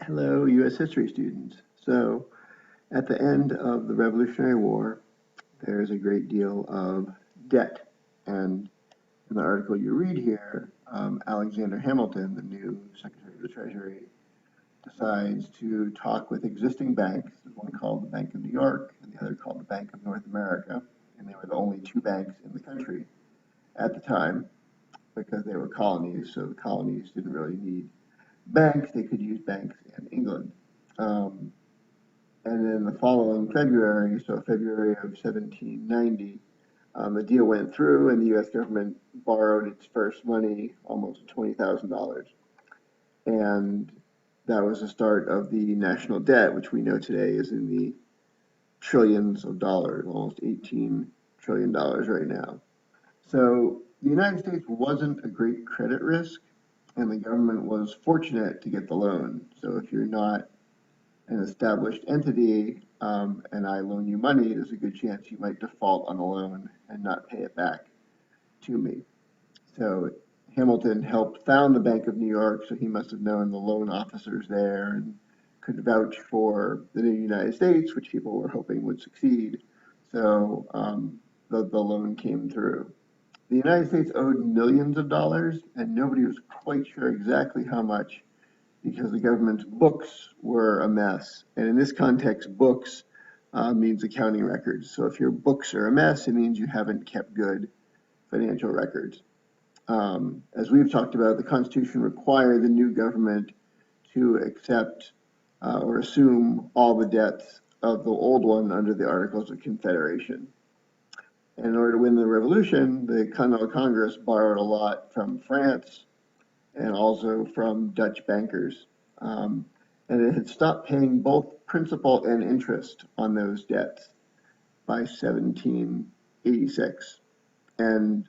Hello, U.S. history students. So, at the end of the Revolutionary War, there's a great deal of debt. And in the article you read here, Alexander Hamilton, the new Secretary of the Treasury, decides to talk with existing banks. There's one called the Bank of New York and the other called the Bank of North America. And they were the only two banks in the country at the time because they were colonies. So the colonies didn't really need banks, they could use banks in England. Um, And then the following February, so February of 1790, the deal went through and the U.S. government borrowed its first money, almost $20,000. And that was the start of the national debt, which we know today is in the trillions of dollars, almost $18 trillion right now. So the United States wasn't a great credit risk, and the government was fortunate to get the loan. So if you're not an established entity and I loan you money, there's a good chance you might default on the loan and not pay it back to me. So Hamilton helped found the Bank of New York, so he must have known the loan officers there and could vouch for the new United States, which people were hoping would succeed. So the loan came through. The United States owed millions of dollars, and nobody was quite sure exactly how much because the government's books were a mess. And in this context, books means accounting records. So if your books are a mess, it means you haven't kept good financial records. As we've talked about, the Constitution required the new government to accept or assume all the debts of the old one under the Articles of Confederation. And in order to win the revolution, the Continental Congress borrowed a lot from France and also from Dutch bankers. Um, and it had stopped paying both principal and interest on those debts by 1786. And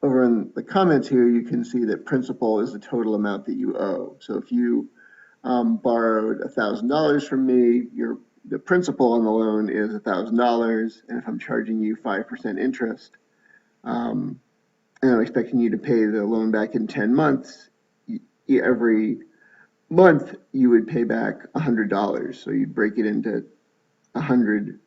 over in the comments here, you can see that principal is the total amount that you owe. So if you borrowed $1,000 from me, the principal on the loan is $1,000, and if I'm charging you 5% interest, and I'm expecting you to pay the loan back in 10 months, every month you would pay back $100. So you'd break it into 100,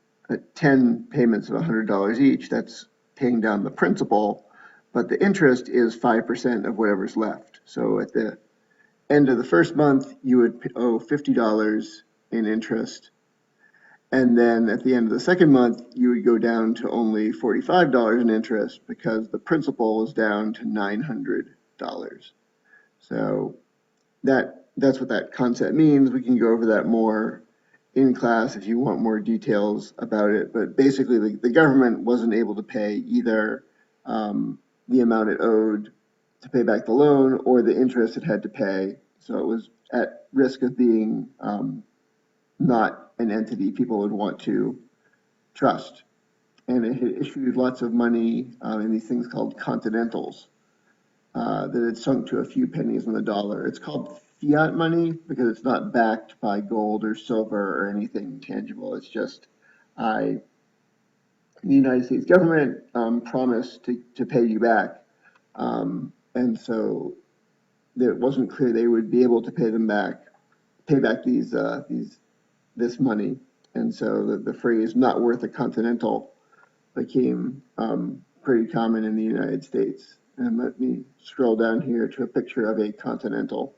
10 payments of $100 each. That's paying down the principal, but the interest is 5% of whatever's left. So at the end of the first month, you would owe $50 in interest. And then at the end of the second month, you would go down to only $45 in interest because the principal was down to $900. So that's what that concept means. We can go over that more in class if you want more details about it. But basically, the government wasn't able to pay either the amount it owed to pay back the loan or the interest it had to pay. So it was at risk of being not an entity people would want to trust. And it had issued lots of money in these things called continentals that had sunk to a few pennies on the dollar. It's called fiat money because it's not backed by gold or silver or anything tangible. It's just the United States government promised to pay you back. And so it wasn't clear they would be able to pay back this money. And so the phrase "not worth a continental" became pretty common in the United States. And let me scroll down here to a picture of a continental.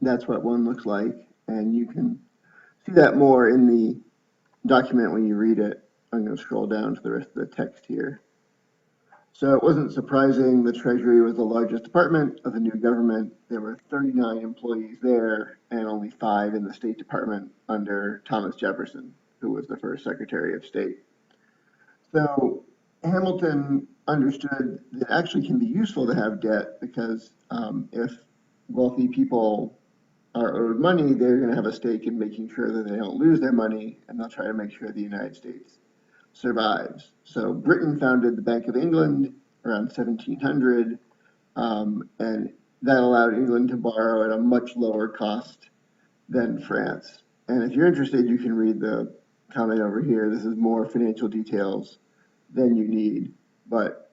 That's what one looks like, and you can see that more in the document when you read it. I'm going to scroll down to the rest of the text here. So it wasn't surprising the Treasury was the largest department of the new government. There were 39 employees there and only 5 in the State Department under Thomas Jefferson, who was the first Secretary of State. So Hamilton understood that it actually can be useful to have debt because if wealthy people are owed money, they're going to have a stake in making sure that they don't lose their money, and they'll try to make sure the United States survives. So Britain founded the Bank of England around 1700, and that allowed England to borrow at a much lower cost than France. And if you're interested, you can read the comment over here. This is more financial details than you need. But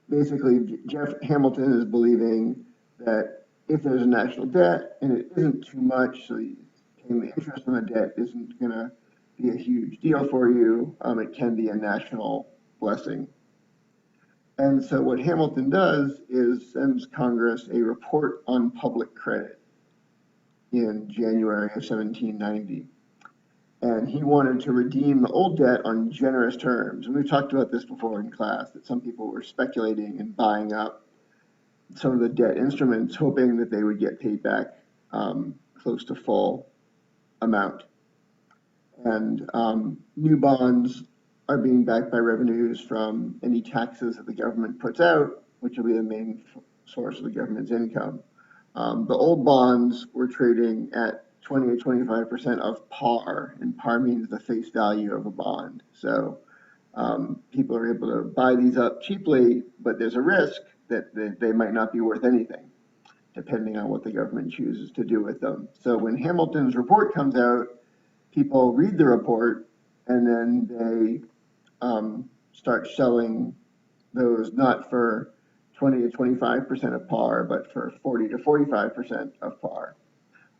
basically, Jeff Hamilton is believing that if there's a national debt and it isn't too much, so paying the interest on the debt isn't going to be a huge deal for you, it can be a national blessing. And so what Hamilton does is sends Congress a report on public credit in January of 1790. And he wanted to redeem the old debt on generous terms. And we've talked about this before in class, that some people were speculating and buying up some of the debt instruments, hoping that they would get paid back close to full amount. And new bonds are being backed by revenues from any taxes that the government puts out, which will be the main source of the government's income. The old bonds were trading at 20 or 25% of par, and par means the face value of a bond. So people are able to buy these up cheaply, but there's a risk that they might not be worth anything, depending on what the government chooses to do with them. So when Hamilton's report comes out, people read the report, and then they start selling those not for 20 to 25% of par, but for 40 to 45% of par.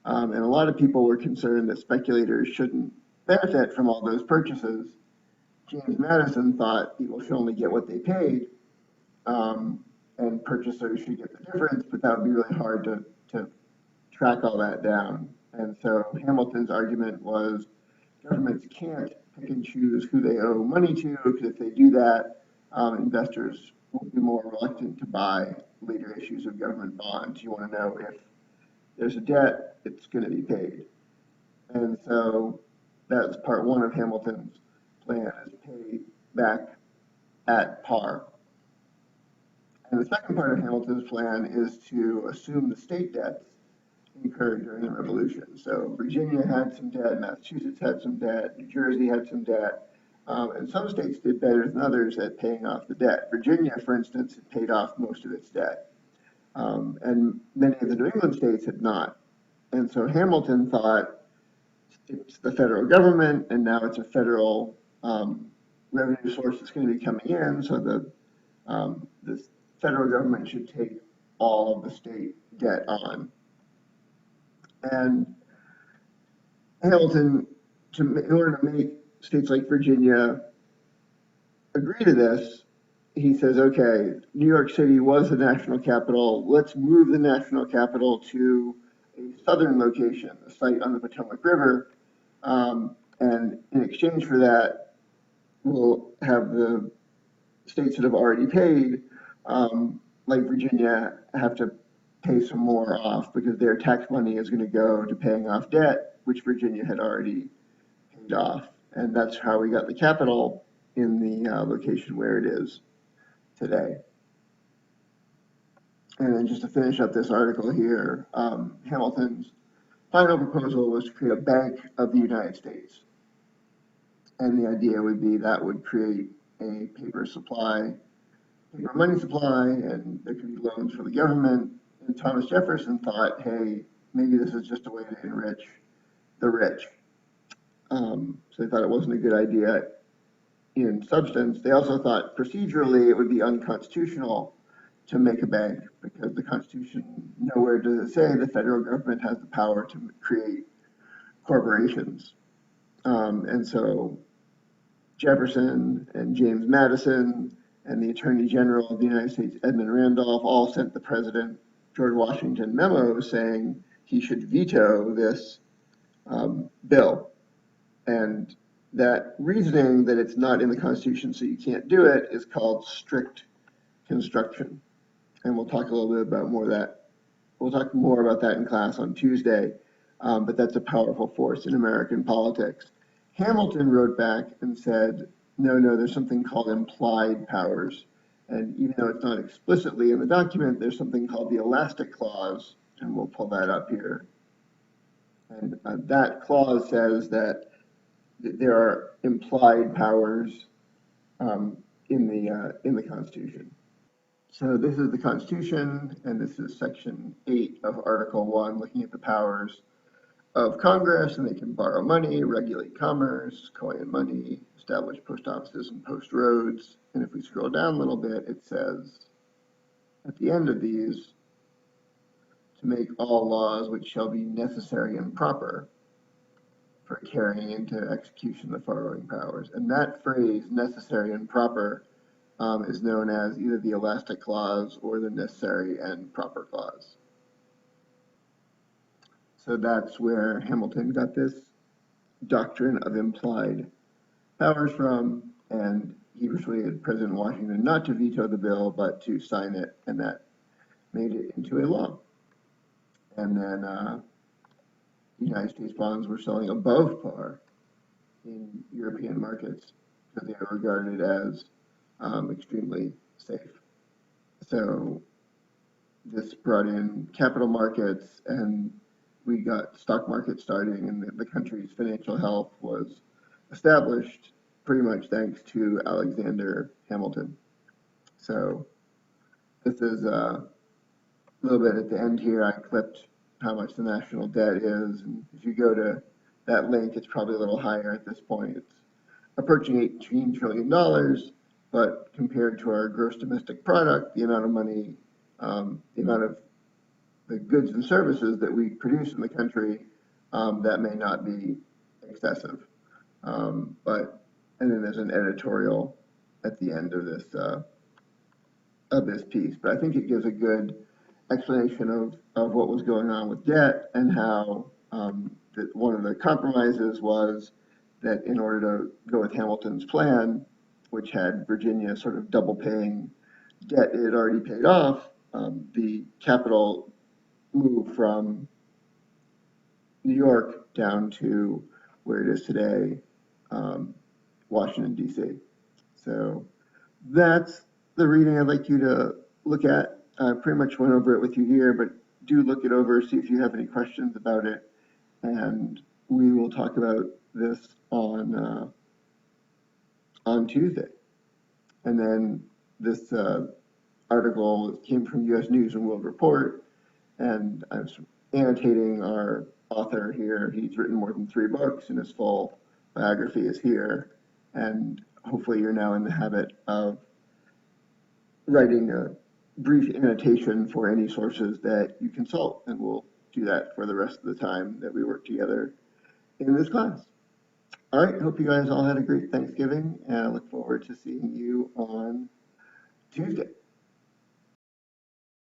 And a lot of people were concerned that speculators shouldn't benefit from all those purchases. James Madison thought people should only get what they paid, and purchasers should get the difference, but that would be really hard to track all that down. And so Hamilton's argument was governments can't pick and choose who they owe money to, because if they do that, investors will be more reluctant to buy later issues of government bonds. You want to know if there's a debt, it's going to be paid. And so that's part one of Hamilton's plan, is pay back at par. And the second part of Hamilton's plan is to assume the state debts incurred during the Revolution. So Virginia had some debt, Massachusetts had some debt, New Jersey had some debt, and some states did better than others at paying off the debt. Virginia, for instance, had paid off most of its debt, and many of the New England states had not. And so Hamilton thought, it's the federal government, and now it's a federal revenue source that's going to be coming in, so the federal government should take all of the state debt on. And Hamilton, in order to make states like Virginia agree to this, he says, okay, New York City was the national capital. Let's move the national capital to a southern location, a site on the Potomac River. And in exchange for that, we'll have the states that have already paid, like Virginia, have to pay some more off, because their tax money is going to go to paying off debt, which Virginia had already paid off. And that's how we got the capital in the location where it is today. And then just to finish up this article here, Hamilton's final proposal was to create a Bank of the United States. And the idea would be that would create a paper money supply, and there could be loans for the government. And Thomas Jefferson thought, hey, maybe this is just a way to enrich the rich. So they thought it wasn't a good idea in substance. They also thought procedurally it would be unconstitutional to make a bank, because the Constitution nowhere does it say the federal government has the power to create corporations. And so Jefferson and James Madison and the Attorney General of the United States, Edmund Randolph, all sent the President, George Washington, memos saying he should veto this bill. And that reasoning that it's not in the Constitution, so you can't do it, is called strict construction. And we'll talk a little bit about more of that. We'll talk more about that in class on Tuesday, but that's a powerful force in American politics. Hamilton wrote back and said, no, there's something called implied powers. And even though it's not explicitly in the document, there's something called the elastic clause, and we'll pull that up here. And that clause says that there are implied powers in the Constitution. So this is the Constitution, and this is Section 8 of Article 1, looking at the powers of Congress, and they can borrow money, regulate commerce, coin money, establish post offices and post roads. And if we scroll down a little bit, it says at the end of these, to make all laws which shall be necessary and proper for carrying into execution the following powers. And that phrase, necessary and proper, is known as either the elastic clause or the necessary and proper clause. So that's where Hamilton got this doctrine of implied powers from, and he persuaded President Washington not to veto the bill, but to sign it, and that made it into a law. And then United States bonds were selling above par in European markets because they were regarded as extremely safe. So this brought in capital markets, and we got stock market starting, and the country's financial health was established pretty much thanks to Alexander Hamilton. So this is a little bit at the end here. I clipped how much the national debt is, and if you go to that link, it's probably a little higher at this point. It's approaching $18 trillion, but compared to our gross domestic product, the amount of money, the amount of the goods and services that we produce in the country, that may not be excessive. And then there's an editorial at the end of this piece. But I think it gives a good explanation of what was going on with debt and how that one of the compromises was that in order to go with Hamilton's plan, which had Virginia sort of double paying debt it had already paid off, the capital moved from New York down to where it is today, Washington, D.C. So that's the reading I'd like you to look at. I pretty much went over it with you here, but do look it over, see if you have any questions about it, and we will talk about this on Tuesday. And then this article came from U.S. News and World Report, and I was annotating our author here. He's written more than 3 books, and his full biography is here. And hopefully you're now in the habit of writing a brief annotation for any sources that you consult, and we'll do that for the rest of the time that we work together in this class. All right, hope you guys all had a great Thanksgiving, and I look forward to seeing you on Tuesday.